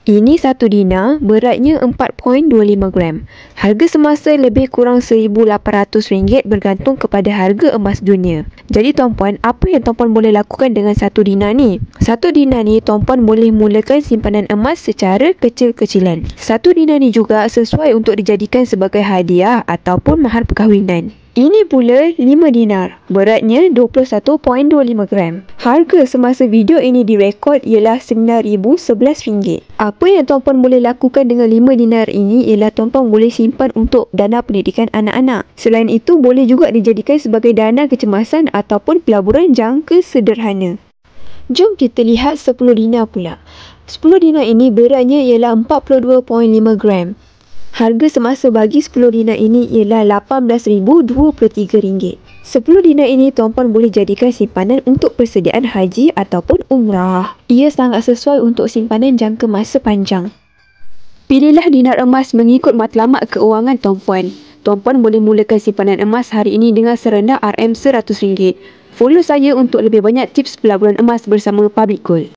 Ini 1 dinar, beratnya 4.25 gram. Harga semasa lebih kurang RM1,800 bergantung kepada harga emas dunia. Jadi tuan-puan, apa yang tuan-puan boleh lakukan dengan 1 dinar ni? 1 dinar ni tuan-puan boleh mulakan simpanan emas secara kecil-kecilan. 1 dinar ni juga sesuai untuk dijadikan sebagai hadiah ataupun mahar perkahwinan. Ini pula 5 dinar, beratnya 21.25 gram. Harga semasa video ini direkod ialah RM9,011. Apa yang tuan-puan boleh lakukan dengan 5 dinar ini ialah tuan-puan boleh simpan untuk dana pendidikan anak-anak. Selain itu, boleh juga dijadikan sebagai dana kecemasan ataupun pelaburan jangka sederhana. Jom kita lihat 10 dinar pula. 10 dinar ini beratnya ialah 42.5 gram. Harga semasa bagi 10 dinar ini ialah RM18,023. 10 dinar ini tuan-puan boleh jadikan simpanan untuk persediaan haji ataupun umrah. Ia sangat sesuai untuk simpanan jangka masa panjang. Pilihlah dinar emas mengikut matlamat keuangan tuan-puan. Tuan-puan boleh mulakan simpanan emas hari ini dengan serendah RM100. Follow saya untuk lebih banyak tips pelaburan emas bersama Public Gold.